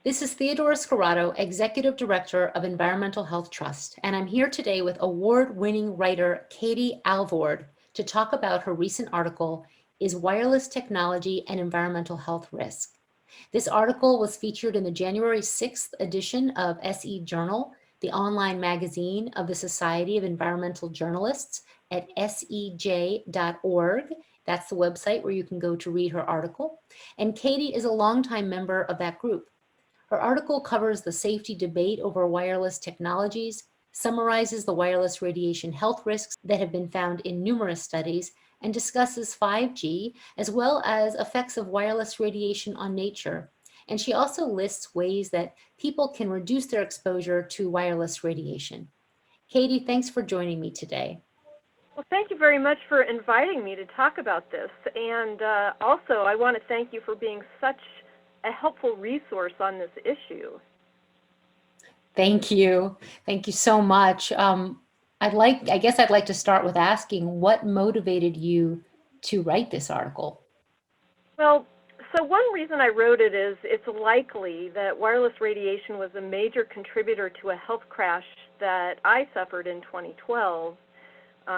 This is Theodora Scarrato, Executive Director of Environmental Health Trust, and I'm here today with award-winning writer Katie Alvord to talk about her recent article, Is Wireless Technology an Environmental Health Risk? This article was featured in the January 6th edition of SE Journal, the online magazine of the Society of Environmental Journalists at sej.org. That's the website where you can go to read her article. And Katie is a longtime member of that group. Her article covers the safety debate over wireless technologies, summarizes the wireless radiation health risks that have been found in numerous studies, and discusses 5G as well as effects of wireless radiation on nature. And she also lists ways that people can reduce their exposure to wireless radiation. Katie, thanks for joining me today. Well, thank you very much for inviting me to talk about this. And also, I want to thank you for being such a helpful resource on this issue. Thank you. Thank you so much. I guess I'd like to start with asking what motivated you to write this article? Well, so one reason I wrote it is it's likely that wireless radiation was a major contributor to a health crash that I suffered in 2012.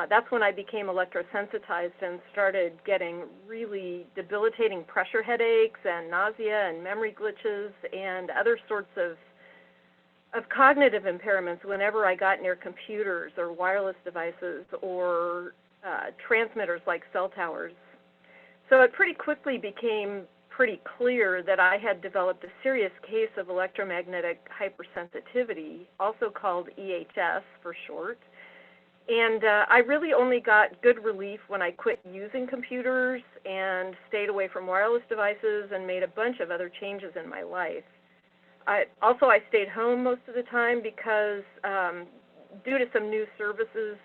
That's when I became electrosensitized and started getting really debilitating pressure headaches and nausea and memory glitches and other sorts of cognitive impairments whenever I got near computers or wireless devices or transmitters like cell towers. So it pretty quickly became pretty clear that I had developed a serious case of electromagnetic hypersensitivity, also called EHS for short. And I really only got good relief when I quit using computers and stayed away from wireless devices and made a bunch of other changes in my life. I stayed home most of the time because due to some new services,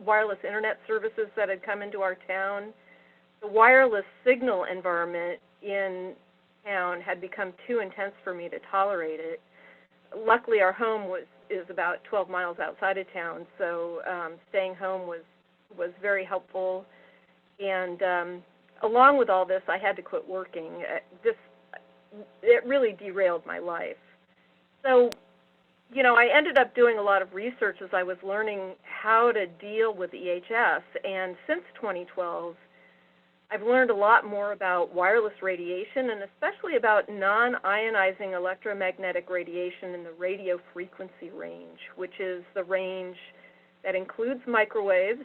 wireless internet services that had come into our town, the wireless signal environment in town had become too intense for me to tolerate it. Luckily, our home is about 12 miles outside of town, so staying home was very helpful. And along with all this, I had to quit working. It really derailed my life. So, I ended up doing a lot of research as I was learning how to deal with EHS. And since 2012, I've learned a lot more about wireless radiation and especially about non-ionizing electromagnetic radiation in the radio frequency range, which is the range that includes microwave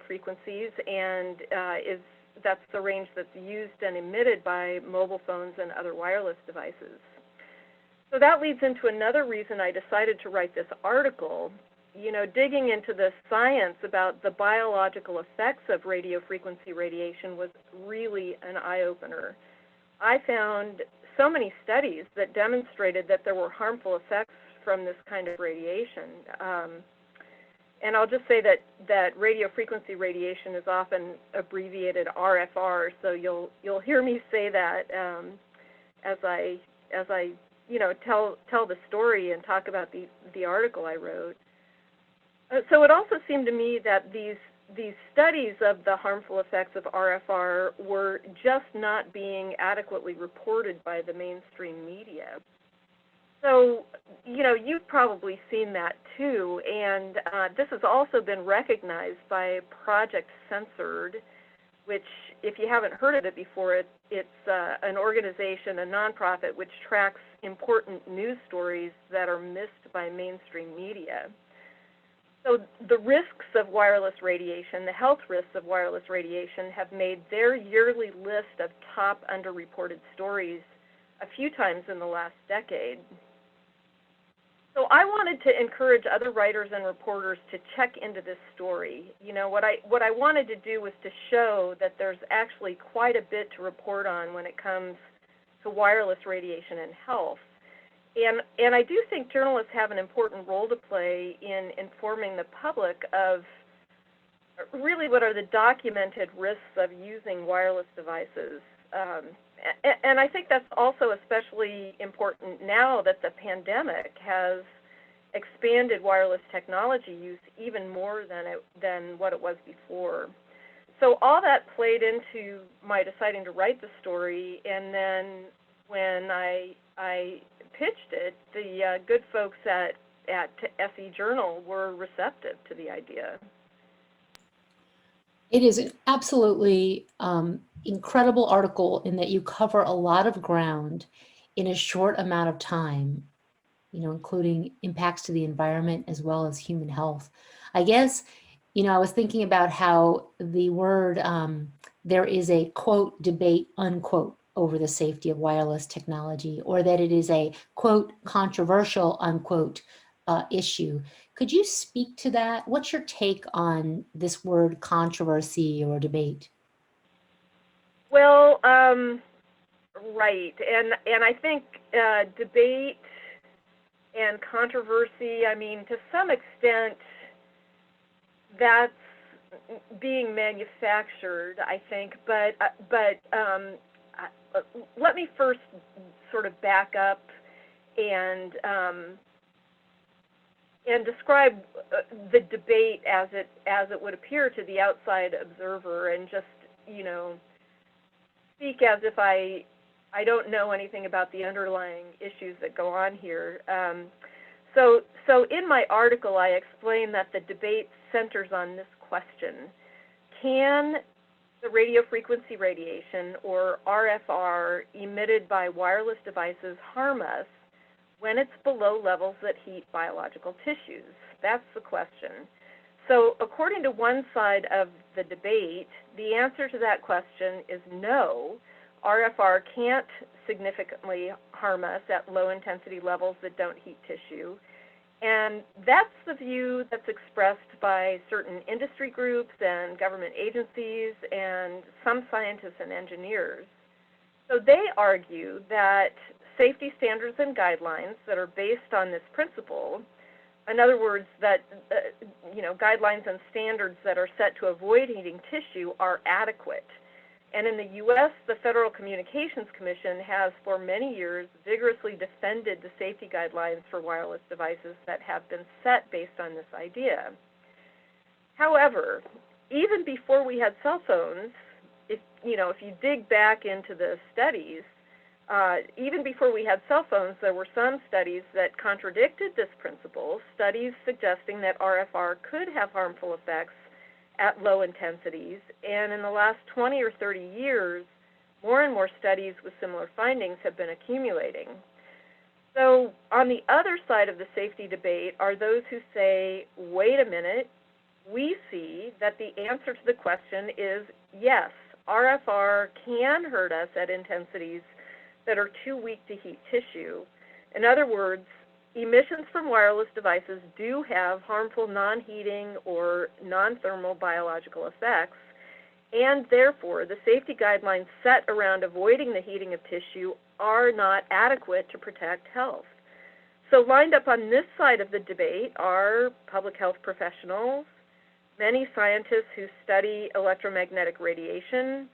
frequencies, and that's the range that's used and emitted by mobile phones and other wireless devices. So that leads into another reason I decided to write this article. Digging into the science about the biological effects of radio frequency radiation was really an eye-opener. I found so many studies that demonstrated that there were harmful effects from this kind of radiation. And I'll just say that radio frequency radiation is often abbreviated RFR, so you'll hear me say that as I tell the story and talk about the article I wrote. So it also seemed to me that these studies of the harmful effects of RFR were just not being adequately reported by the mainstream media. So, you've probably seen that too, and this has also been recognized by Project Censored, which, if you haven't heard of it before, it's an organization, a nonprofit, which tracks important news stories that are missed by mainstream media. So the risks of wireless radiation, the health risks of wireless radiation, have made their yearly list of top underreported stories a few times in the last decade. So I wanted to encourage other writers and reporters to check into this story. What I wanted to do was to show that there's actually quite a bit to report on when it comes to wireless radiation and health. And I do think journalists have an important role to play in informing the public of really what are the documented risks of using wireless devices. And I think that's also especially important now that the pandemic has expanded wireless technology use even more than what it was before. So all that played into my deciding to write the story, and then when I pitched it, the good folks at SE Journal were receptive to the idea. It is an absolutely incredible article in that you cover a lot of ground in a short amount of time, including impacts to the environment as well as human health. I guess, I was thinking about how the word, there is a quote, debate, unquote, over the safety of wireless technology, or that it is a quote, controversial, unquote, issue. Could you speak to that? What's your take on this word controversy or debate? Well, right, and I think debate and controversy, I mean, to some extent, that's being manufactured, I think. But let me first sort of back up and describe the debate as it would appear to the outside observer, and just speak as if I don't know anything about the underlying issues that go on here. So in my article, I explain that the debate centers on this question: can the radio frequency radiation, or RFR, emitted by wireless devices harm us when it's below levels that heat biological tissues? That's the question. So according to one side of the debate, the answer to that question is no. RFR can't significantly harm us at low intensity levels that don't heat tissue. And that's the view that's expressed by certain industry groups and government agencies and some scientists and engineers. So they argue that safety standards and guidelines that are based on this principle, in other words, that guidelines and standards that are set to avoid heating tissue, are adequate. And in the U.S., the Federal Communications Commission has for many years vigorously defended the safety guidelines for wireless devices that have been set based on this idea. However, even before we had cell phones, if you dig back into the studies, even before we had cell phones, there were some studies that contradicted this principle, studies suggesting that RFR could have harmful effects at low intensities. And in the last 20 or 30 years, more and more studies with similar findings have been accumulating. So on the other side of the safety debate are those who say, wait a minute, we see that the answer to the question is yes, RFR can hurt us at intensities that are too weak to heat tissue. In other words, emissions from wireless devices do have harmful non-heating or non-thermal biological effects, and therefore the safety guidelines set around avoiding the heating of tissue are not adequate to protect health. So lined up on this side of the debate are public health professionals, many scientists who study electromagnetic radiation,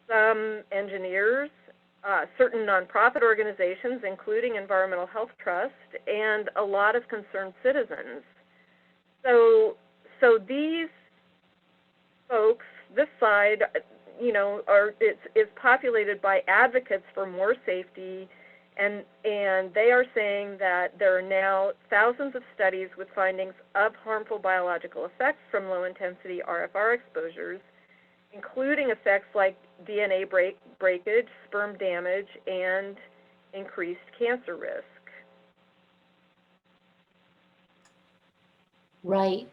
some engineers, certain nonprofit organizations, including Environmental Health Trust, and a lot of concerned citizens. So these folks, this side, is populated by advocates for more safety, and they are saying that there are now thousands of studies with findings of harmful biological effects from low-intensity RFR exposures, including effects like DNA breakage, sperm damage, and increased cancer risk. Right.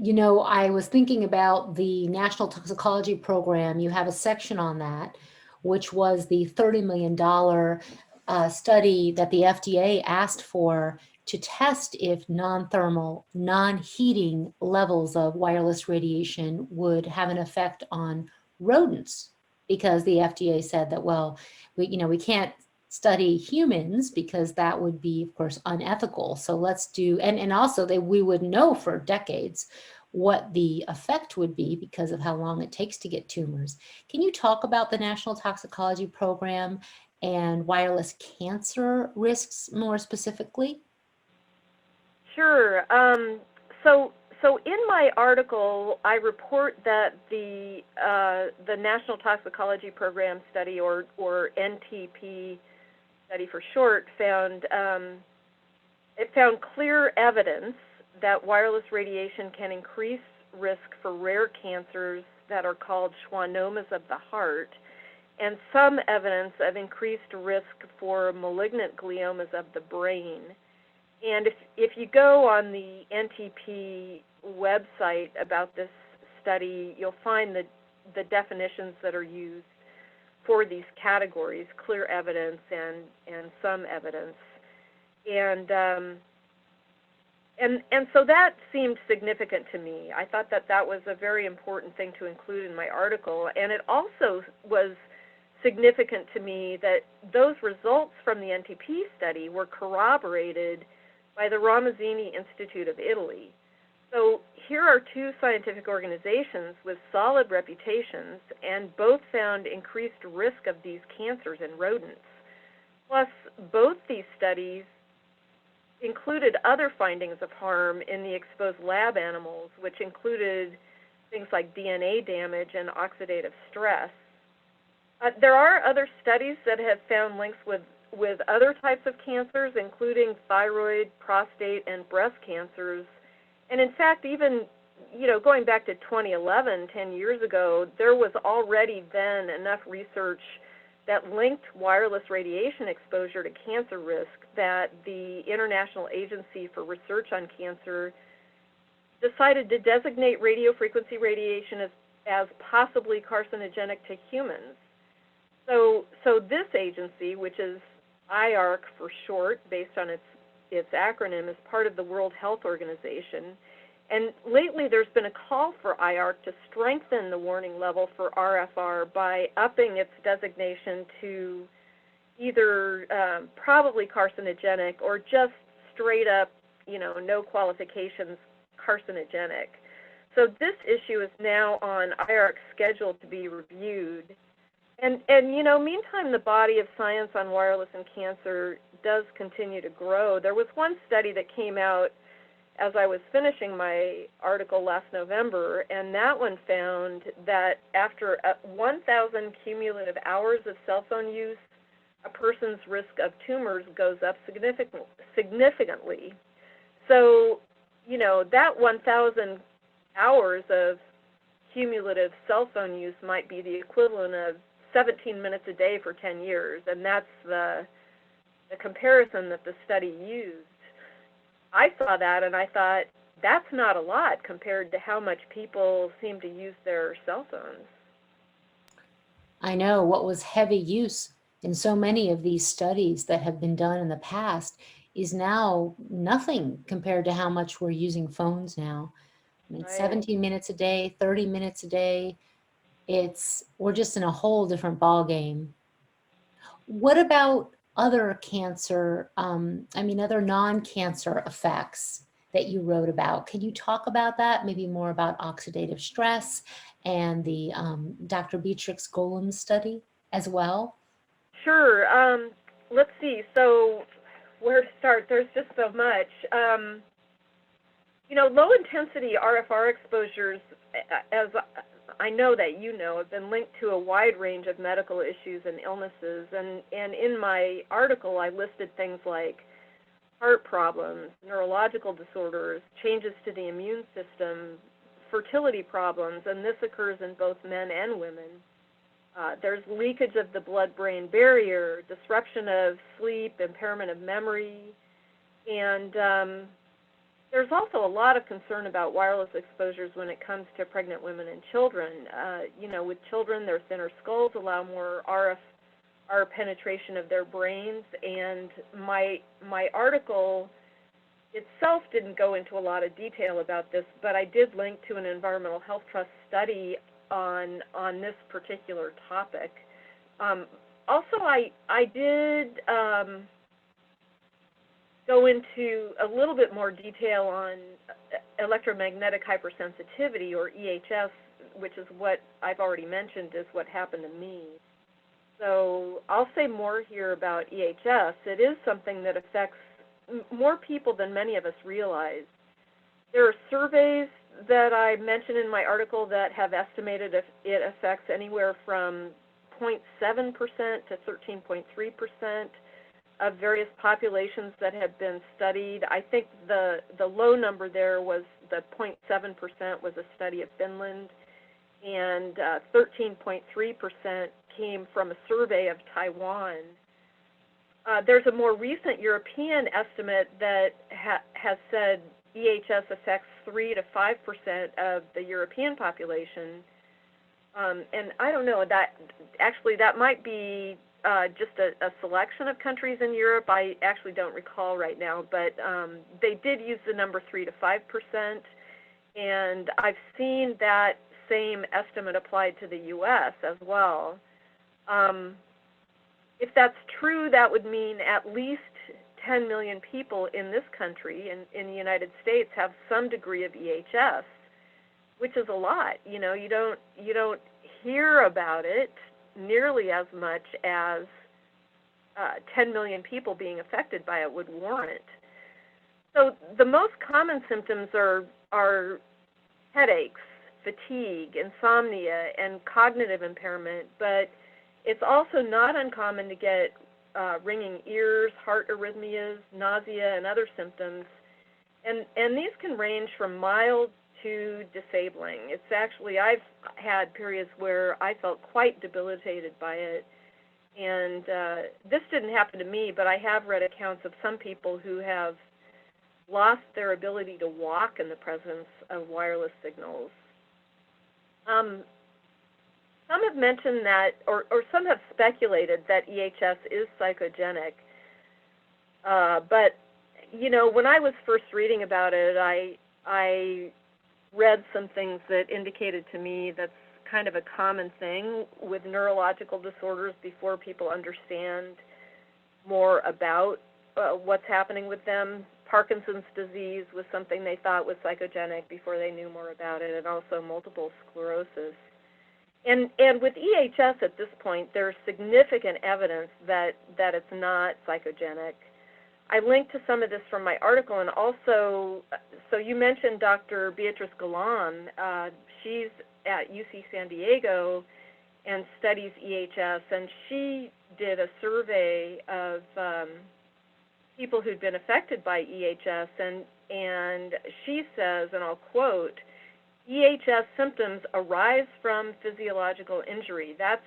I was thinking about the National Toxicology Program. You have a section on that, which was the $30 million study that the FDA asked for to test if non-thermal, non-heating levels of wireless radiation would have an effect on rodents, because the FDA said that, well, we can't study humans because that would be, of course, unethical. So let's do, and also we would know for decades what the effect would be because of how long it takes to get tumors. Can you talk about the National Toxicology Program and wireless cancer risks more specifically? Sure. so in my article, I report that the National Toxicology Program study, or NTP study for short, found clear evidence that wireless radiation can increase risk for rare cancers that are called schwannomas of the heart, and some evidence of increased risk for malignant gliomas of the brain. And if you go on the NTP website about this study, you'll find the definitions that are used for these categories: clear evidence and some evidence. And so that seemed significant to me. I thought that was a very important thing to include in my article. And it also was significant to me that those results from the NTP study were corroborated by the Ramazzini Institute of Italy. So here are two scientific organizations with solid reputations, and both found increased risk of these cancers in rodents. Plus, both these studies included other findings of harm in the exposed lab animals, which included things like DNA damage and oxidative stress. There are other studies that have found links with other types of cancers, including thyroid, prostate, and breast cancers. And in fact, even going back to 2011, 10 years ago, there was already then enough research that linked wireless radiation exposure to cancer risk that the International Agency for Research on Cancer decided to designate radiofrequency radiation as possibly carcinogenic to humans. So this agency, which is IARC for short, based on its acronym, is part of the World Health Organization. And lately there's been a call for IARC to strengthen the warning level for RFR by upping its designation to either probably carcinogenic or just straight up, no qualifications, carcinogenic. So this issue is now on IARC's schedule to be reviewed. And meantime, the body of science on wireless and cancer does continue to grow. There was one study that came out as I was finishing my article last November, and that one found that after 1,000 cumulative hours of cell phone use, a person's risk of tumors goes up significantly. So, that 1,000 hours of cumulative cell phone use might be the equivalent of 17 minutes a day for 10 years, and that's the comparison that the study used. I saw that and I thought, that's not a lot compared to how much people seem to use their cell phones. I know what was heavy use in so many of these studies that have been done in the past is now nothing compared to how much we're using phones now. I mean, Right. 17 minutes a day, 30 minutes a day, we're just in a whole different ball game. What about other cancer, other non-cancer effects that you wrote about? Can you talk about that? Maybe more about oxidative stress and the Dr. Beatrix Golem study as well? Sure. Let's see. So where to start? There's just so much. Low-intensity RFR exposures, as I know that have been linked to a wide range of medical issues and illnesses. And in my article, I listed things like heart problems, neurological disorders, changes to the immune system, fertility problems, and this occurs in both men and women. There's leakage of the blood-brain barrier, disruption of sleep, impairment of memory, and there's also a lot of concern about wireless exposures when it comes to pregnant women and children. With children, their thinner skulls allow more RF penetration of their brains, and my article itself didn't go into a lot of detail about this, but I did link to an Environmental Health Trust study on this particular topic. Also, I did go into a little bit more detail on electromagnetic hypersensitivity, or EHS, which is what I've already mentioned is what happened to me. So I'll say more here about EHS. It is something that affects more people than many of us realize. There are surveys that I mentioned in my article that have estimated if it affects anywhere from 0.7% to 13.3% of various populations that have been studied. I think the low number there was the 0.7% was a study of Finland, and 13.3% came from a survey of Taiwan. There's a more recent European estimate that has said EHS affects 3 to 5% of the European population, and I don't know, that actually that might be just a selection of countries in Europe. I actually don't recall right now, but they did use the number 3 to 5%, and I've seen that same estimate applied to the U.S. as well. If that's true, that would mean at least 10 million people in this country, in the United States, have some degree of EHS, which is a lot. You know, you don't hear about it nearly as much as 10 million people being affected by it would warrant. So the most common symptoms are headaches, fatigue, insomnia, and cognitive impairment, but it's also not uncommon to get ringing ears, heart arrhythmias, nausea, and other symptoms. And these can range from mild to disabling. It's actually, I've had periods where I felt quite debilitated by it. And this didn't happen to me, but I have read accounts of some people who have lost their ability to walk in the presence of wireless signals. Some have mentioned that, or some have speculated that EHS is psychogenic. But, you know, when I was first reading about it, I read some things that indicated to me that's kind of a common thing with neurological disorders before people understand more about what's happening with them. Parkinson's disease was something they thought was psychogenic before they knew more about it, and also multiple sclerosis. And with EHS at this point, there's significant evidence that it's not psychogenic. I linked to some of this from my article, and also, so you mentioned Dr. Beatrice Galan. She's at UC San Diego and studies EHS, and she did a survey of people who'd been affected by EHS, and she says, and I'll quote, EHS symptoms arise from physiological injury. That's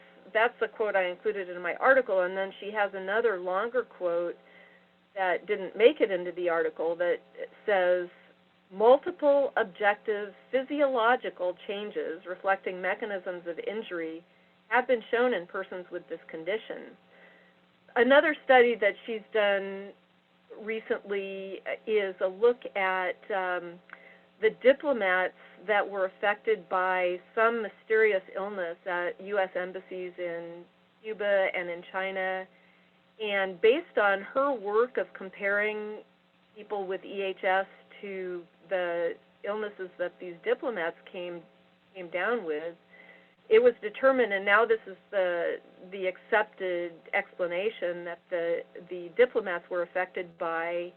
the quote I included in my article, and then she has another longer quote that didn't make it into the article that says, multiple objective physiological changes reflecting mechanisms of injury have been shown in persons with this condition. Another study that she's done recently is a look at the diplomats that were affected by some mysterious illness at U.S. embassies in Cuba and in China. And based on her work of comparing people with EHS to the illnesses that these diplomats came down with, it was determined, and now this is the accepted explanation, that the diplomats were affected by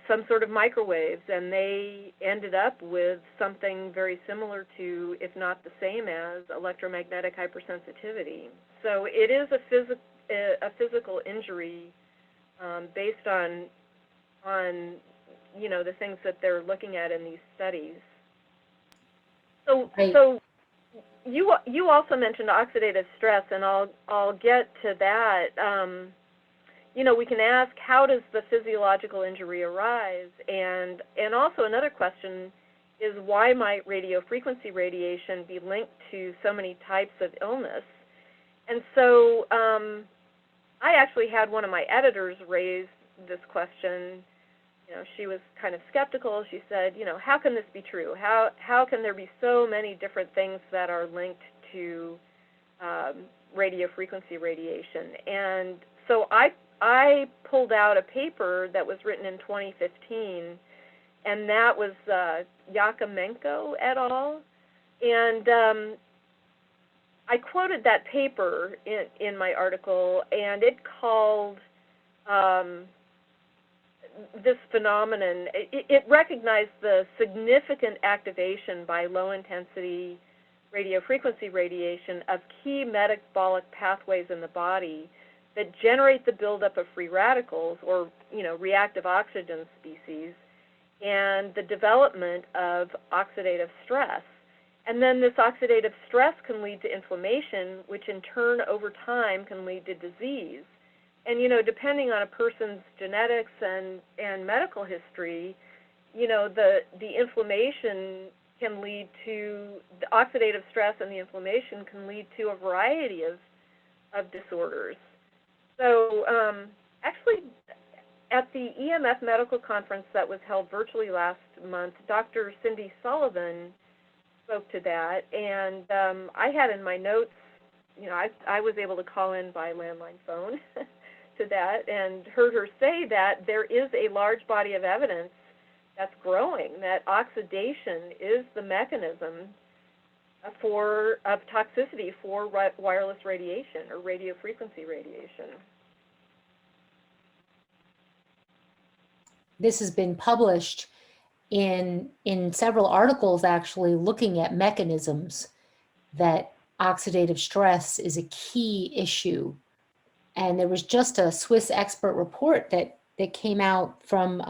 some sort of microwaves, and they ended up with something very similar to, if not the same as, electromagnetic hypersensitivity. So it is a physical injury based on you know, the things that they're looking at in these studies. So Right. so you also mentioned oxidative stress, and I'll get to that. You know, we can ask, how does the physiological injury arise? And also another question is, why might radio frequency radiation be linked to so many types of illness? And so I actually had one of my editors raise this question. You know, she was kind of skeptical. She said, you know, how can this be true? How can there be so many different things that are linked to radio frequency radiation? And so I pulled out a paper that was written in 2015, and that was Yakimenko et al. And I quoted that paper in my article, and it called this phenomenon, it recognized the significant activation by low-intensity radiofrequency radiation of key metabolic pathways in the body that generate the buildup of free radicals, or reactive oxygen species, and the development of oxidative stress. And then this oxidative stress can lead to inflammation, which in turn over time can lead to disease. And depending on a person's genetics and medical history, the inflammation can lead to, the oxidative stress and the inflammation can lead to a variety of disorders. So actually, at the EMF Medical Conference that was held virtually last month, Dr. Cindy Sullivan spoke to that, and I had in my notes, I was able to call in by landline phone to that and heard her say that there is a large body of evidence that's growing that oxidation is the mechanism of toxicity for wireless radiation or radiofrequency radiation. This has been published in several articles actually looking at mechanisms that oxidative stress is a key issue. And there was just a Swiss expert report that came out from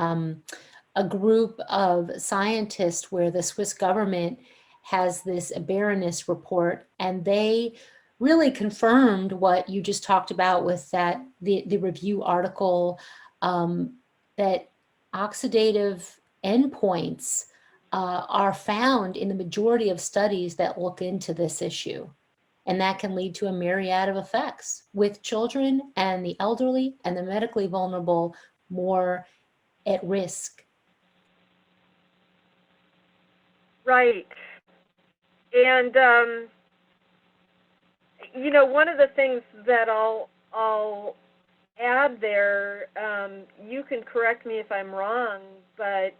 a group of scientists where the Swiss government has this Baroness report, and they really confirmed what you just talked about with that the review article, that oxidative endpoints are found in the majority of studies that look into this issue. And that can lead to a myriad of effects with children and the elderly and the medically vulnerable more at risk. Right. And, one of the things that I'll add there, you can correct me if I'm wrong, but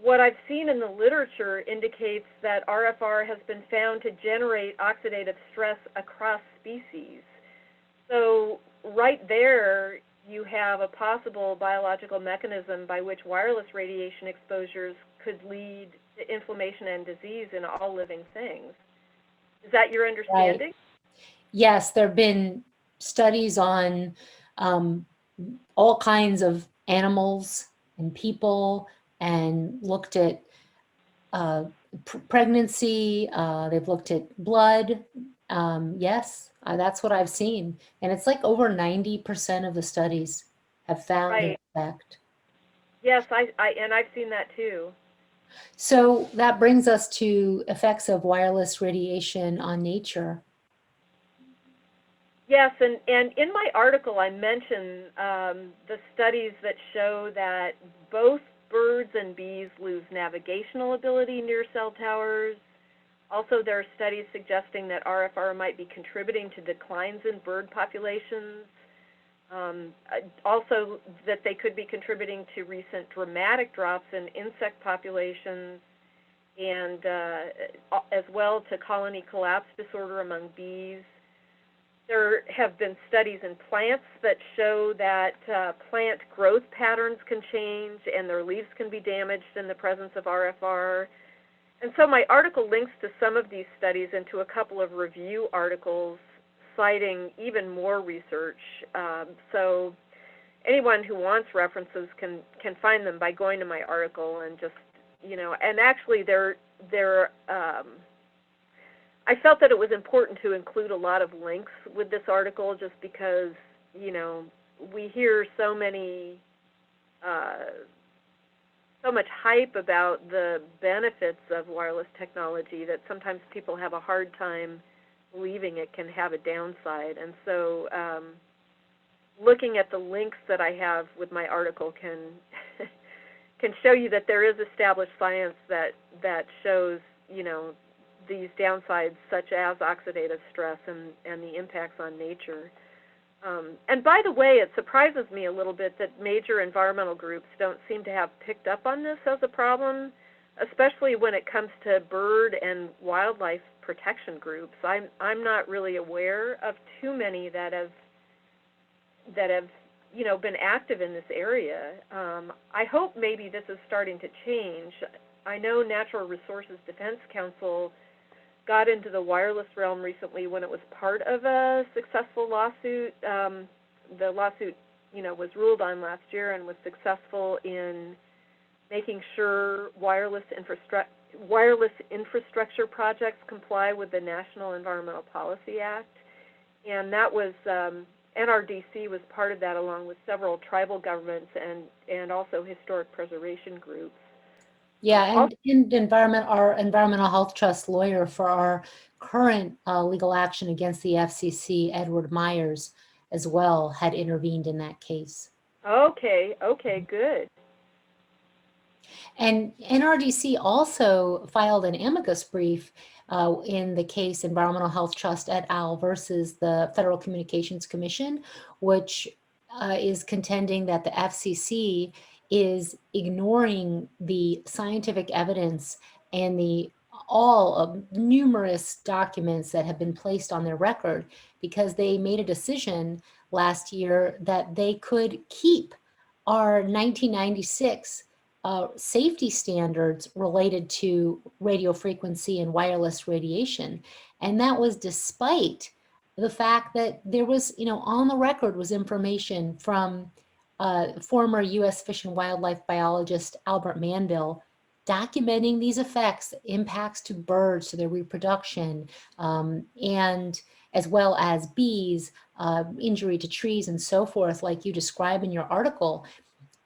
what I've seen in the literature indicates that RFR has been found to generate oxidative stress across species. So right there, you have a possible biological mechanism by which wireless radiation exposures could lead to inflammation and disease in all living things. Is that your understanding? Right. Yes, there have been studies on all kinds of animals and people, and looked at pregnancy, they've looked at blood. Yes, that's what I've seen. And it's like over 90% of the studies have found an effect. Yes, and I've seen that too. So that brings us to effects of wireless radiation on nature. Yes, and in my article I mention the studies that show that both birds and bees lose navigational ability near cell towers. Also, there are studies suggesting that RFR might be contributing to declines in bird populations. Also, that they could be contributing to recent dramatic drops in insect populations, and as well to colony collapse disorder among bees. There have been studies in plants that show that plant growth patterns can change and their leaves can be damaged in the presence of RFR. And so my article links to some of these studies and to a couple of review articles citing even more research. So anyone who wants references can find them by going to my article and just, and actually I felt that it was important to include a lot of links with this article just because, we hear so much hype about the benefits of wireless technology that sometimes people have a hard time believing it can have a downside. And so looking at the links that I have with my article can show you that there is established science that shows, these downsides such as oxidative stress and the impacts on nature. And by the way, it surprises me a little bit that major environmental groups don't seem to have picked up on this as a problem, especially when it comes to bird and wildlife protection groups. I'm not really aware of too many that have been active in this area. I hope maybe this is starting to change. I know Natural Resources Defense Council got into the wireless realm recently when it was part of a successful lawsuit. The lawsuit, was ruled on last year and was successful in making sure wireless infrastructure projects comply with the National Environmental Policy Act. And that was, NRDC was part of that, along with several tribal governments and also historic preservation groups. Yeah, and our environmental health trust lawyer for our current legal action against the FCC, Edward Myers, as well, had intervened in that case. Okay, good. And NRDC also filed an amicus brief in the case Environmental Health Trust et al. Versus the Federal Communications Commission, which is contending that the FCC is ignoring the scientific evidence and all of numerous documents that have been placed on their record, because they made a decision last year that they could keep our 1996 safety standards related to radio frequency and wireless radiation. And that was despite the fact that there was, on the record was information from former U.S. Fish and Wildlife biologist Albert Manville documenting these impacts to birds, to their reproduction, and as well as bees, injury to trees and so forth, like you describe in your article.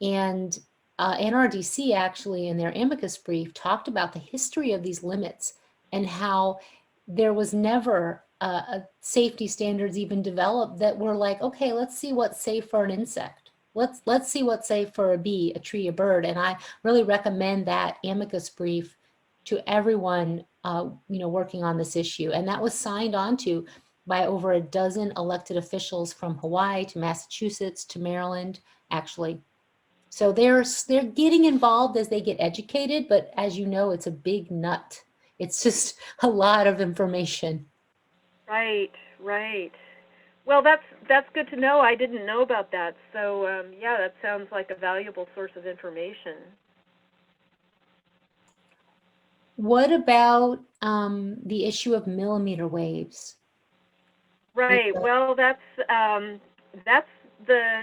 And NRDC actually, in their amicus brief, talked about the history of these limits and how there was never a safety standards even developed that were like, okay, let's see what's safe for an insect. Let's see what's safe for a bee, a tree, a bird. And I really recommend that amicus brief to everyone, working on this issue. And that was signed onto by over a dozen elected officials from Hawaii to Massachusetts to Maryland, actually. So they're getting involved as they get educated, but as you know, it's a big nut. It's just a lot of information. Right. Well, that's good to know. I didn't know about that. So, yeah, that sounds like a valuable source of information. What about the issue of millimeter waves? Right. Well, that's the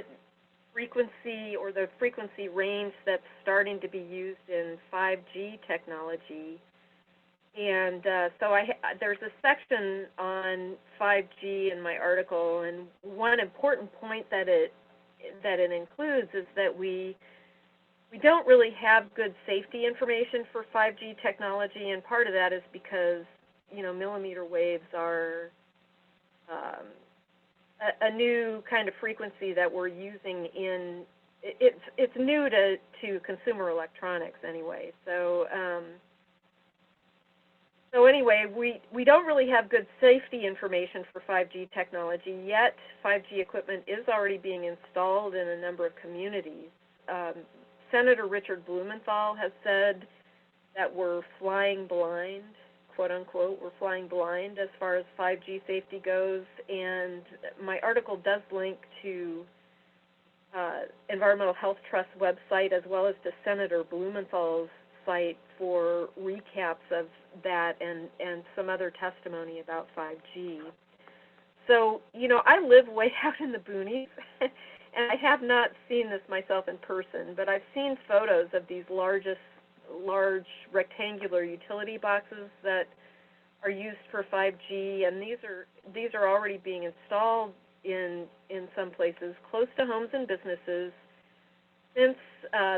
frequency or the frequency range that's starting to be used in 5G technology. And so there's a section on 5G in my article, and one important point that it includes is that we don't really have good safety information for 5G technology, and part of that is because millimeter waves are a new kind of frequency that we're using in it's new to consumer electronics anyway. So anyway, we don't really have good safety information for 5G technology yet. 5G equipment is already being installed in a number of communities. Senator Richard Blumenthal has said that we're flying blind, quote unquote, we're flying blind as far as 5G safety goes. And my article does link to Environmental Health Trust website as well as to Senator Blumenthal's site for recaps of that and some other testimony about 5G. So, I live way out in the boonies, and I have not seen this myself in person, but I've seen photos of these large rectangular utility boxes that are used for 5G, and these are already being installed in some places close to homes and businesses. Since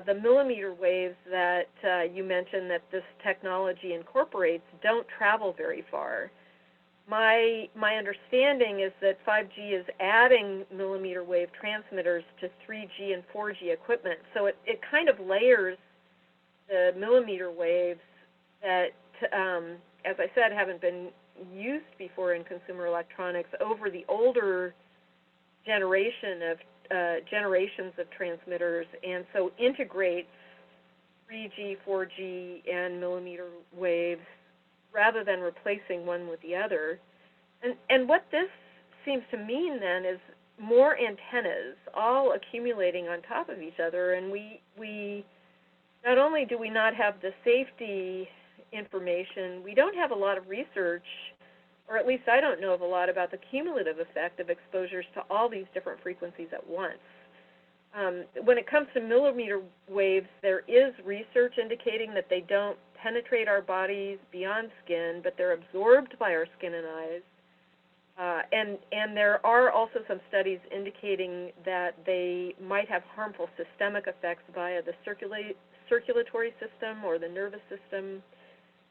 the millimeter waves that you mentioned that this technology incorporates don't travel very far, my understanding is that 5G is adding millimeter wave transmitters to 3G and 4G equipment. So it kind of layers the millimeter waves that, as I said, haven't been used before in consumer electronics over the older generations of transmitters, and so integrates 3G, 4G, and millimeter waves rather than replacing one with the other. And what this seems to mean then is more antennas all accumulating on top of each other, and we not only do we not have the safety information, we don't have a lot of research, or at least I don't know of a lot about the cumulative effect of exposures to all these different frequencies at once. When it comes to millimeter waves, there is research indicating that they don't penetrate our bodies beyond skin, but they're absorbed by our skin and eyes. And there are also some studies indicating that they might have harmful systemic effects via the circulatory system or the nervous system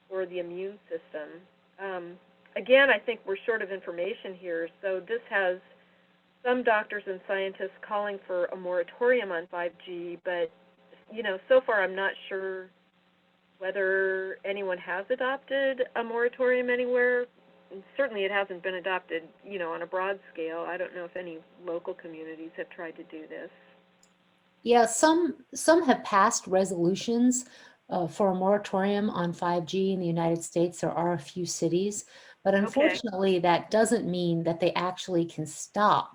or the immune system. Again, I think we're short of information here, so this has some doctors and scientists calling for a moratorium on 5G, but so far I'm not sure whether anyone has adopted a moratorium anywhere. And certainly it hasn't been adopted, on a broad scale. I don't know if any local communities have tried to do this. Yeah, some have passed resolutions for a moratorium on 5G in the United States. There are a few cities, but unfortunately that doesn't mean that they actually can stop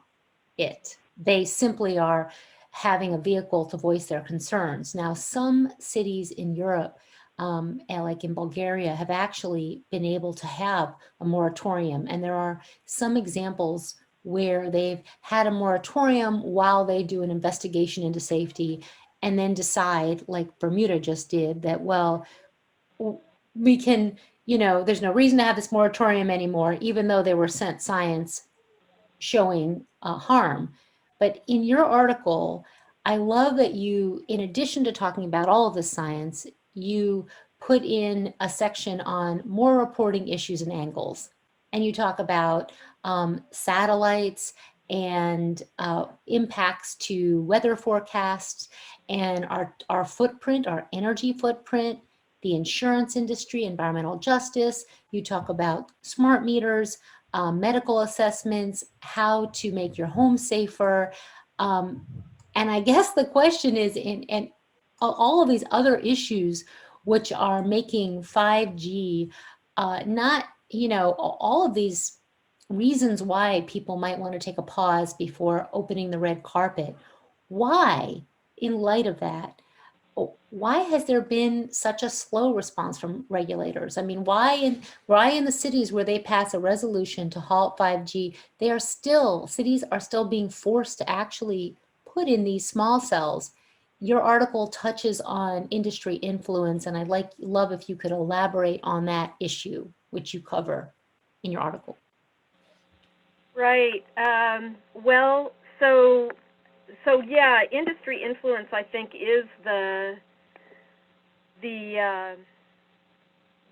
it. They simply are having a vehicle to voice their concerns. Now, some cities in Europe, and like in Bulgaria, have actually been able to have a moratorium. And there are some examples where they've had a moratorium while they do an investigation into safety and then decide, like Bermuda just did, that, well, we can, there's no reason to have this moratorium anymore, even though they were sent science showing harm. But in your article, I love that you, in addition to talking about all of the science, you put in a section on more reporting issues and angles. And you talk about satellites and impacts to weather forecasts and our footprint, our energy footprint, the insurance industry, environmental justice. You talk about smart meters, medical assessments, how to make your home safer. And I guess the question is, and all of these other issues which are making 5G not, all of these reasons why people might want to take a pause before opening the red carpet. Why, in light of that, why has there been such a slow response from regulators? I mean, why in the cities where they pass a resolution to halt 5G, cities are still being forced to actually put in these small cells? Your article touches on industry influence, and I'd love if you could elaborate on that issue, which you cover in your article. Right. Well, so yeah, industry influence, I think, is the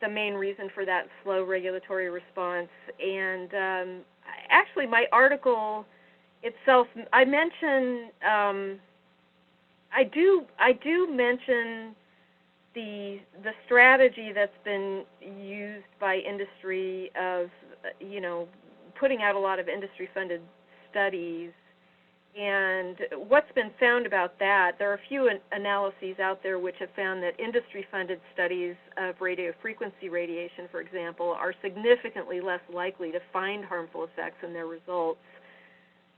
main reason for that slow regulatory response. And actually, my article itself, I mention, I do mention the strategy that's been used by industry of, putting out a lot of industry-funded studies. And what's been found about that, there are a few analyses out there which have found that industry-funded studies of radio frequency radiation, for example, are significantly less likely to find harmful effects in their results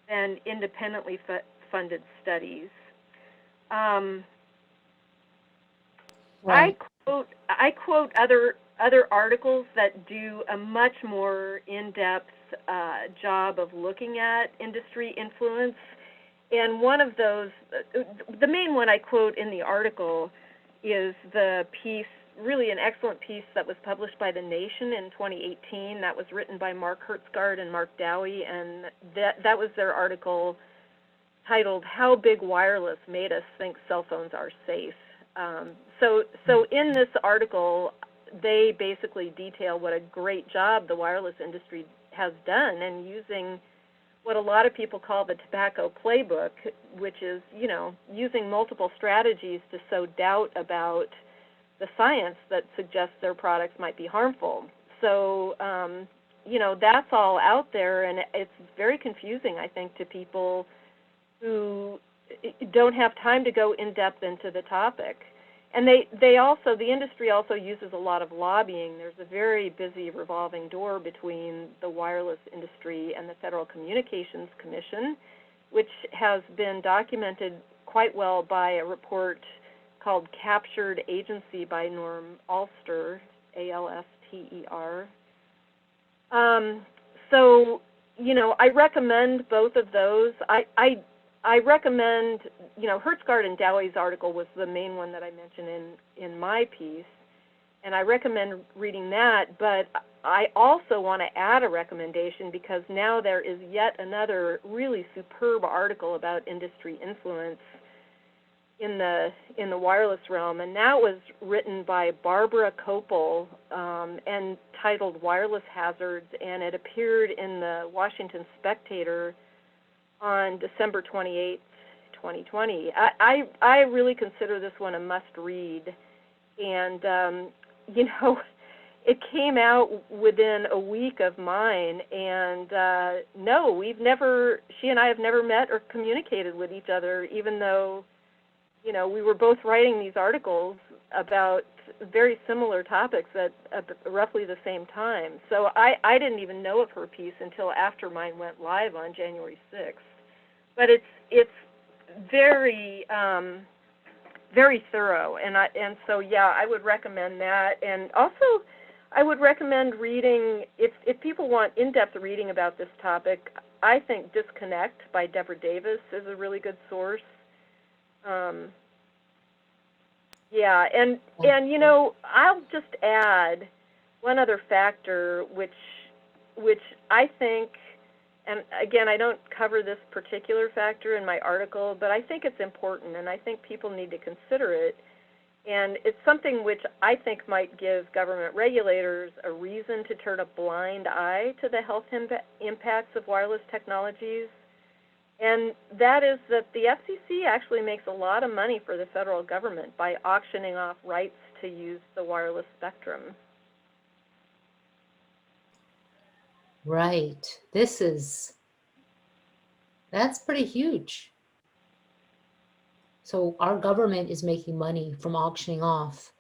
than independently funded studies. Right. I quote other articles that do a much more in-depth job of looking at industry influence. And one of those, the main one I quote in the article is the piece, really an excellent piece that was published by The Nation in 2018. That was written by Mark Hertsgaard and Mark Dowie, and that was their article titled "How Big Wireless Made Us Think Cell Phones Are Safe." So in this article, they basically detail what a great job the wireless industry has done in using what a lot of people call the tobacco playbook, which is, using multiple strategies to sow doubt about the science that suggests their products might be harmful. So, that's all out there, and it's very confusing, I think, to people who don't have time to go in depth into the topic. And the industry also uses a lot of lobbying. There's a very busy revolving door between the wireless industry and the Federal Communications Commission. which has been documented quite well by a report called Captured Agency by Norm Alster, A-L-S-T-E-R. So, you know, I recommend both of those. I recommend, you know, Hertzgaard and Dowie's article was the main one that I mentioned in my piece, and I recommend reading that, but I also want to add a recommendation because now there is yet another really superb article about industry influence in the wireless realm, and that was written by Barbara Kopel and titled Wireless Hazards, and it appeared in the Washington Spectator on December 28th, 2020. I really consider this one a must-read, and you know, it came out within a week of mine, and no, she and I have never met or communicated with each other, even though, you know, we were both writing these articles about very similar topics at roughly the same time. So I didn't even know of her piece until after mine went live on January 6th. But it's very very thorough, and so yeah, I would recommend that. And also, I would recommend reading, if people want in-depth reading about this topic, I think Disconnect by Deborah Davis is a really good source. Yeah, and you know, I'll just add one other factor, which I think, and again, I don't cover this particular factor in my article, but I think it's important, and I think people need to consider it. And it's something which I think might give government regulators a reason to turn a blind eye to the health impacts of wireless technologies. And that is that the FCC actually makes a lot of money for the federal government by auctioning off rights to use the wireless spectrum. Right. That's pretty huge. So our government is making money from auctioning off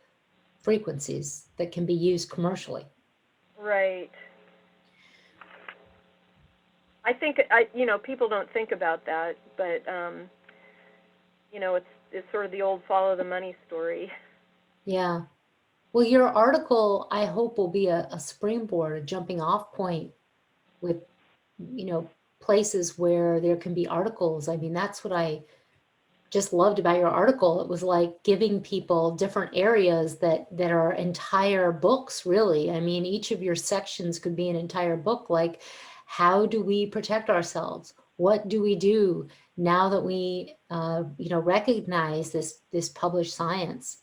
frequencies that can be used commercially. Right. I think, you know, people don't think about that, but, you know, it's sort of the old follow the money story. Yeah. Well, your article, I hope, will be a springboard, a jumping off point with, you know, places where there can be articles. I mean, that's what I just loved about your article. It was like giving people different areas that are entire books, really. I mean, each of your sections could be an entire book, like how do we protect ourselves? What do we do now that we, you know, recognize this published science?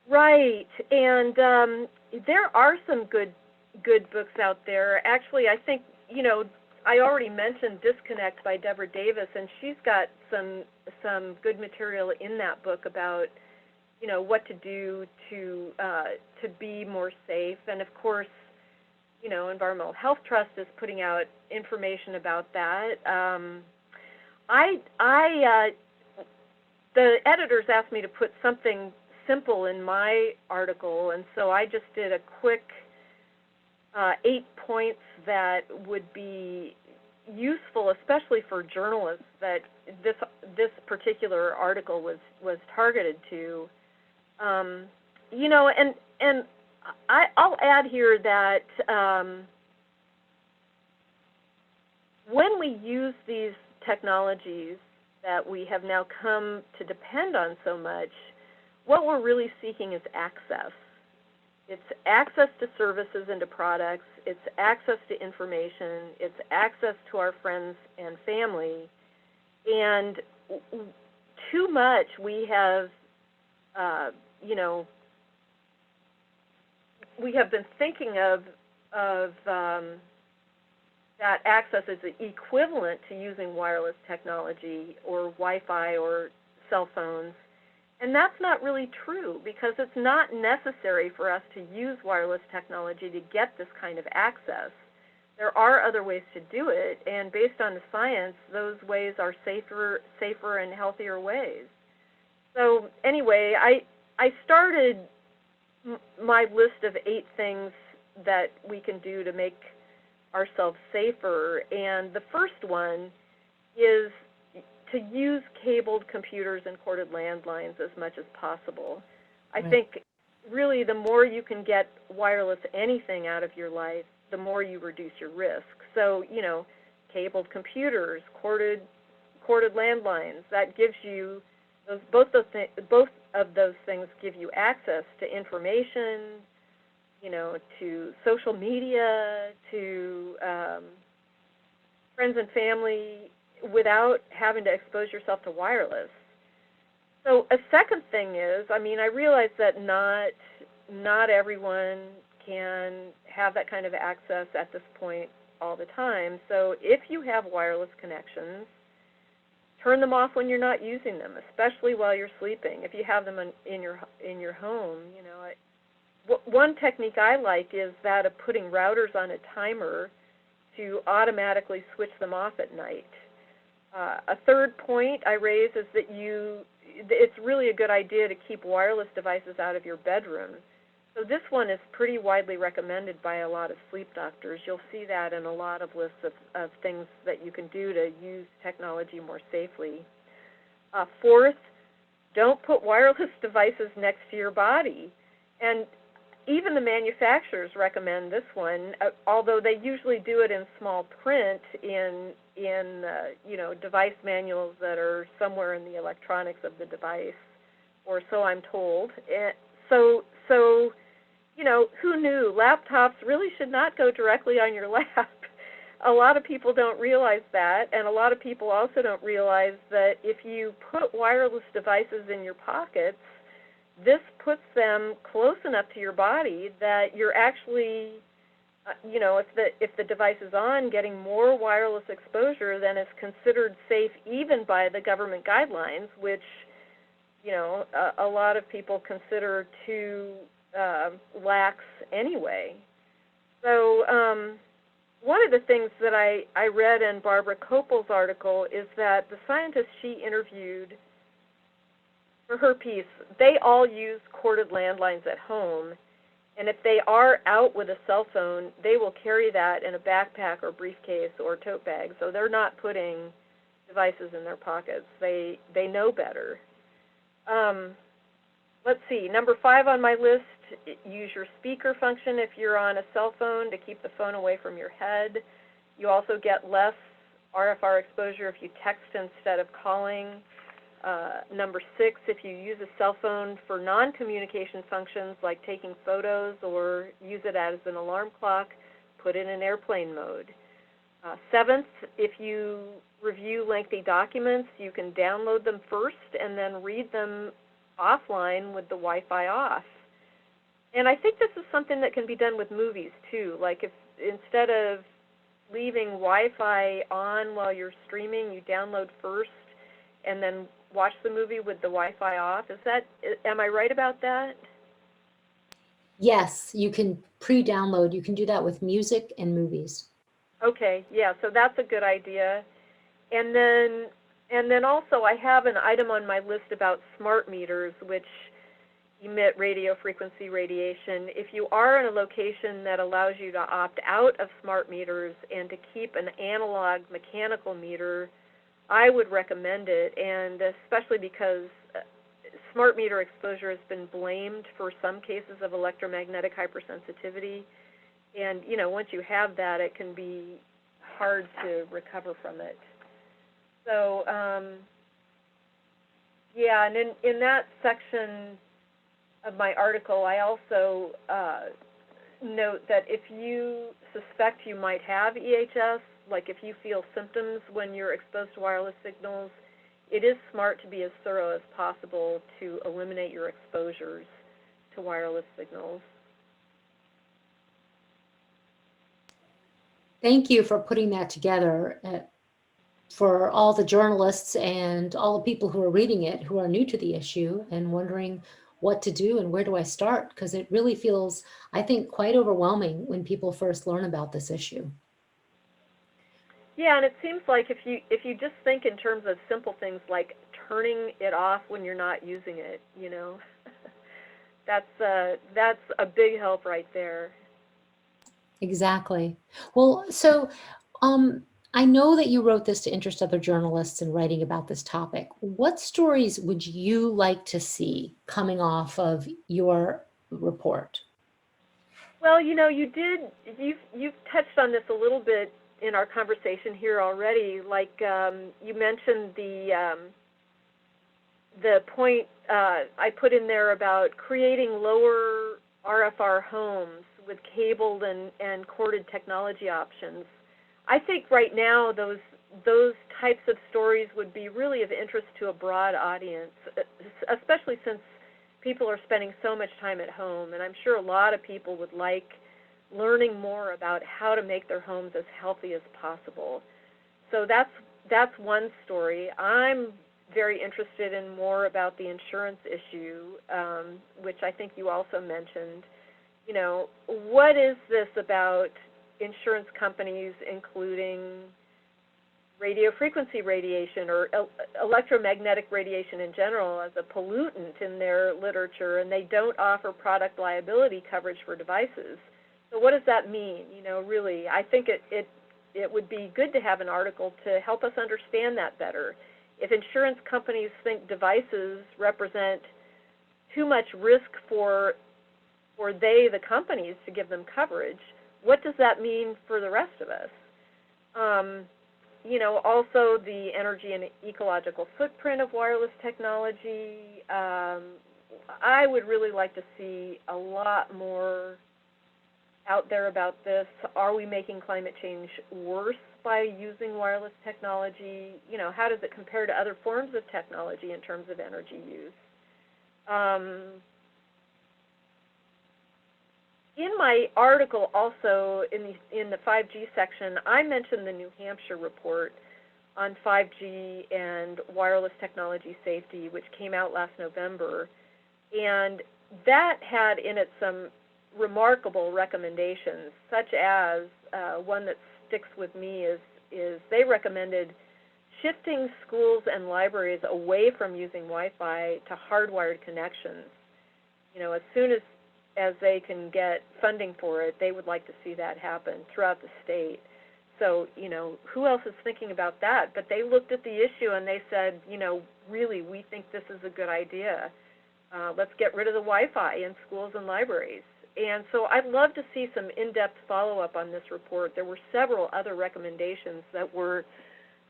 Right, and there are some good books out there. Actually, I think, you know, I already mentioned Disconnect by Deborah Davis, and she's got some good material in that book about, you know, what to do to be more safe. And of course, you know, Environmental Health Trust is putting out information about that. The editors asked me to put something simple in my article, and so I just did a quick 8 points that would be useful, especially for journalists that this particular article was targeted to. You know, and I'll add here that when we use these technologies that we have now come to depend on so much, what we're really seeking is access. It's access to services and to products. It's access to information. It's access to our friends and family. And too much we have, you know, we have been thinking of that access as equivalent to using wireless technology or Wi-Fi or cell phones. And that's not really true, because it's not necessary for us to use wireless technology to get this kind of access. There are other ways to do it, and based on the science, those ways are safer and healthier ways. So anyway, I started my list of 8 things that we can do to make ourselves safer. And the first one is to use cabled computers and corded landlines as much as possible. I Right. think really the more you can get wireless anything out of your life, the more you reduce your risk. So, cabled computers, corded landlines, that gives you both of those things give you access to information, to social media, to friends and family, without having to expose yourself to wireless. So a second thing is, I realize that not everyone can have that kind of access at this point all the time. So if you have wireless connections, turn them off when you're not using them, especially while you're sleeping. If you have them in your home, one technique I like is that of putting routers on a timer to automatically switch them off at night. A third point I raise is that it's really a good idea to keep wireless devices out of your bedroom. So this one is pretty widely recommended by a lot of sleep doctors. You'll see that in a lot of lists of things that you can do to use technology more safely. Fourth, don't put wireless devices next to your body. And even the manufacturers recommend this one, although they usually do it in small print in device manuals that are somewhere in the electronics of the device, or so I'm told. So who knew? Laptops really should not go directly on your lap. A lot of people don't realize that, and a lot of people also don't realize that if you put wireless devices in your pockets, this puts them close enough to your body that you're actually, if the device is on, getting more wireless exposure than is considered safe even by the government guidelines, which, a lot of people consider too lax anyway. So one of the things that I read in Barbara Kopel's article is that the scientists she interviewed for her piece, they all use corded landlines at home, and if they are out with a cell phone, they will carry that in a backpack or briefcase or tote bag, so they're not putting devices in their pockets. They know better. Let's see, number 5 on my list, use your speaker function if you're on a cell phone to keep the phone away from your head. You also get less RFR exposure if you text instead of calling. Number 6, if you use a cell phone for non-communication functions like taking photos or use it as an alarm clock, put it in airplane mode. 7th, if you review lengthy documents, you can download them first and then read them offline with the Wi-Fi off. And I think this is something that can be done with movies too. Like if instead of leaving Wi-Fi on while you're streaming, you download first and then watch the movie with the Wi-Fi off. Am I right about that? Yes, you can pre-download. You can do that with music and movies. Okay, yeah, so that's a good idea. And then also I have an item on my list about smart meters, which emit radio frequency radiation. If you are in a location that allows you to opt out of smart meters and to keep an analog mechanical meter, I would recommend it, and especially because smart meter exposure has been blamed for some cases of electromagnetic hypersensitivity. And, once you have that, it can be hard to recover from it. So, yeah, and in that section of my article, I also note that if you suspect you might have EHS, like if you feel symptoms when you're exposed to wireless signals, it is smart to be as thorough as possible to eliminate your exposures to wireless signals. Thank you for putting that together for all the journalists and all the people who are reading it who are new to the issue and wondering what to do and where do I start, because it really feels, I think, quite overwhelming when people first learn about this issue. Yeah, and it seems like if you just think in terms of simple things like turning it off when you're not using it, that's a big help right there. Exactly. Well, so I know that you wrote this to interest other journalists in writing about this topic. What stories would you like to see coming off of your report? Well, you know, you've touched on this a little bit in our conversation here already. Like you mentioned the point I put in there about creating lower RFR homes with cabled and corded technology options. I think right now those types of stories would be really of interest to a broad audience, especially since people are spending so much time at home, and I'm sure a lot of people would like learning more about how to make their homes as healthy as possible. So that's one story. I'm very interested in more about the insurance issue, which I think you also mentioned. You know, what is this about insurance companies including radio frequency radiation or electromagnetic radiation in general as a pollutant in their literature, and they don't offer product liability coverage for devices? So what does that mean? You know, really, I think it would be good to have an article to help us understand that better. If insurance companies think devices represent too much risk for the companies to give them coverage, what does that mean for the rest of us? You know, also the energy and ecological footprint of wireless technology. I would really like to see a lot more out there about this. Are we making climate change worse by using wireless technology? You know, how does it compare to other forms of technology in terms of energy use? In my article also, in the 5G section, I mentioned the New Hampshire report on 5G and wireless technology safety, which came out last November. And that had in it some remarkable recommendations, such as one that sticks with me is they recommended shifting schools and libraries away from using Wi-Fi to hardwired connections. You know, as soon as they can get funding for it, they would like to see that happen throughout the state. So, you know, who else is thinking about that? But they looked at the issue and they said, you know, really, we think this is a good idea. Let's get rid of the Wi-Fi in schools and libraries. And so I'd love to see some in-depth follow-up on this report. There were several other recommendations that were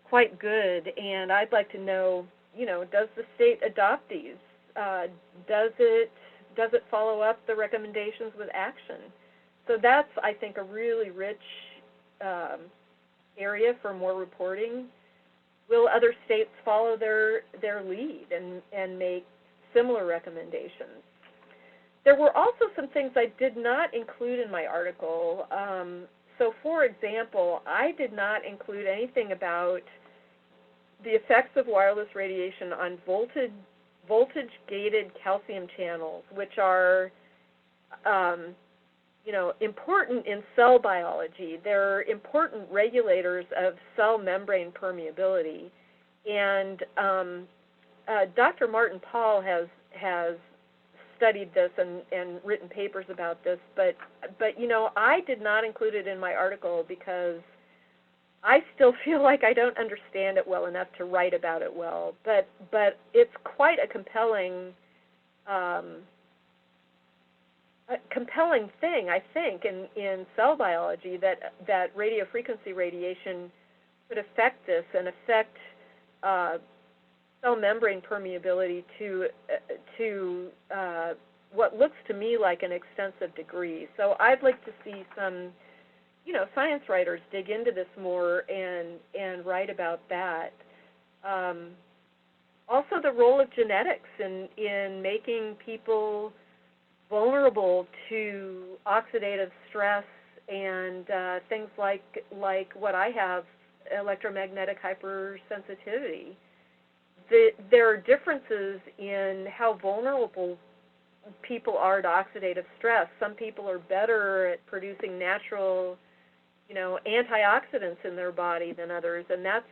quite good, and I'd like to know, you know, does the state adopt these? Does it follow up the recommendations with action? So that's, I think, a really rich area for more reporting. Will other states follow their lead and make similar recommendations? There were also some things I did not include in my article. So, for example, I did not include anything about the effects of wireless radiation on voltage-gated calcium channels, which are, you know, important in cell biology. They're important regulators of cell membrane permeability. And Dr. Martin Pall has studied this and written papers about this, but you know, I did not include it in my article because I still feel like I don't understand it well enough to write about it well. But it's quite a compelling thing, I think, in cell biology that radio frequency radiation could affect this and affect cell membrane permeability to what looks to me like an extensive degree. So I'd like to see some, you know, science writers dig into this more and write about that. Also, the role of genetics in making people vulnerable to oxidative stress and things like what I have, electromagnetic hypersensitivity. There are differences in how vulnerable people are to oxidative stress. Some people are better at producing natural, you know, antioxidants in their body than others, and that's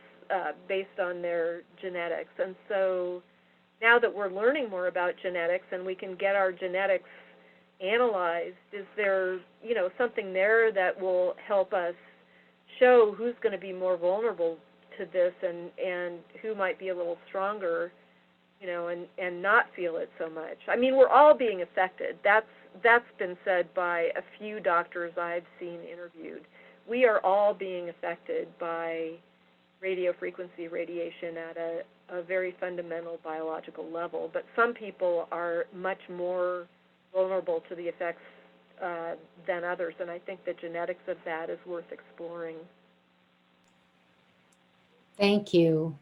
based on their genetics. And so now that we're learning more about genetics and we can get our genetics analyzed? Is there, something there that will help us show who's going to be more vulnerable to this and who might be a little stronger, and not feel it so much? I mean, we're all being affected. That's been said by a few doctors I've seen interviewed. We are all being affected by radio frequency radiation at a very fundamental biological level, but some people are much more vulnerable to the effects than others, and I think the genetics of that is worth exploring. Thank you.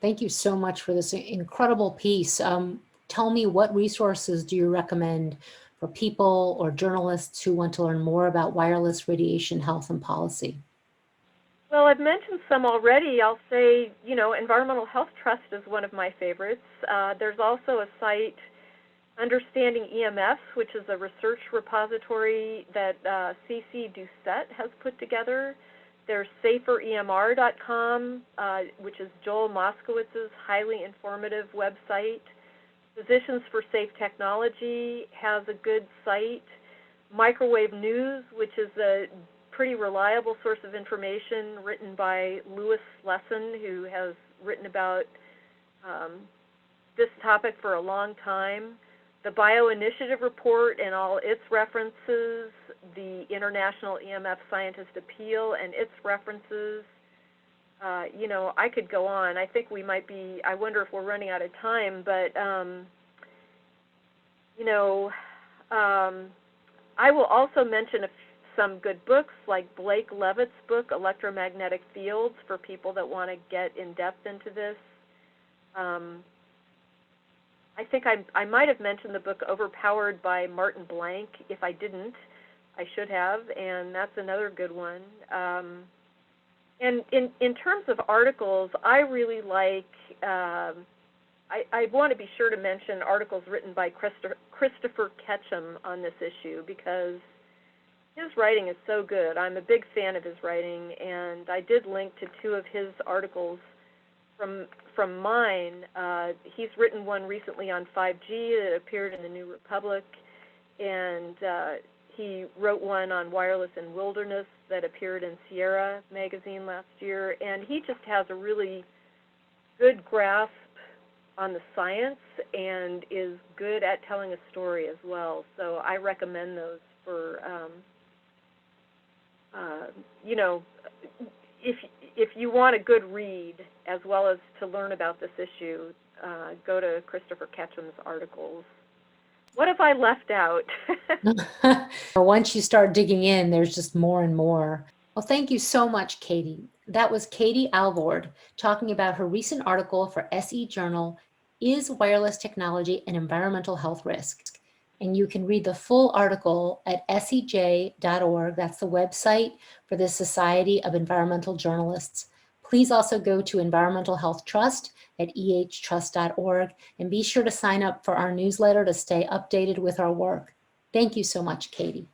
Thank you so much for this incredible piece. Tell me, what resources do you recommend for people or journalists who want to learn more about wireless radiation health and policy? Well, I've mentioned some already. I'll say, Environmental Health Trust is one of my favorites. There's also a site, Understanding EMFs, which is a research repository that CC Doucette has put together. There's saferemr.com, which is Joel Moskowitz's highly informative website. Physicians for Safe Technology has a good site. Microwave News, which is a pretty reliable source of information written by Louis Lesson, who has written about this topic for a long time. The Bioinitiative Report and all its references, the International EMF Scientist Appeal and its references. I could go on. I think we might be, I wonder if we're running out of time, but, I will also mention some good books, like Blake Levitt's book, Electromagnetic Fields, for people that want to get in depth into this. I think I might have mentioned the book Overpowered by Martin Blank. If I didn't, I should have, and that's another good one. And in terms of articles, I really like, I want to be sure to mention articles written by Christopher Ketchum on this issue, because his writing is so good. I'm a big fan of his writing, and I did link to two of his articles from mine. He's written one recently on 5G that appeared in the New Republic, and he wrote one on wireless and wilderness that appeared in Sierra magazine last year, and he just has a really good grasp on the science and is good at telling a story as well. So I recommend those for, if you want a good read as well as to learn about this issue, go to Christopher Ketchum's articles. What have I left out? Once you start digging in, there's just more and more. Well, thank you so much, Katie. That was Katie Alvord talking about her recent article for SE Journal, Is Wireless Technology an Environmental Health Risk? And you can read the full article at sej.org. That's the website for the Society of Environmental Journalists. Please also go to Environmental Health Trust at ehtrust.org and be sure to sign up for our newsletter to stay updated with our work. Thank you so much, Katie.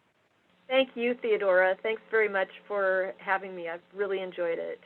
Thank you, Theodora. Thanks very much for having me. I've really enjoyed it.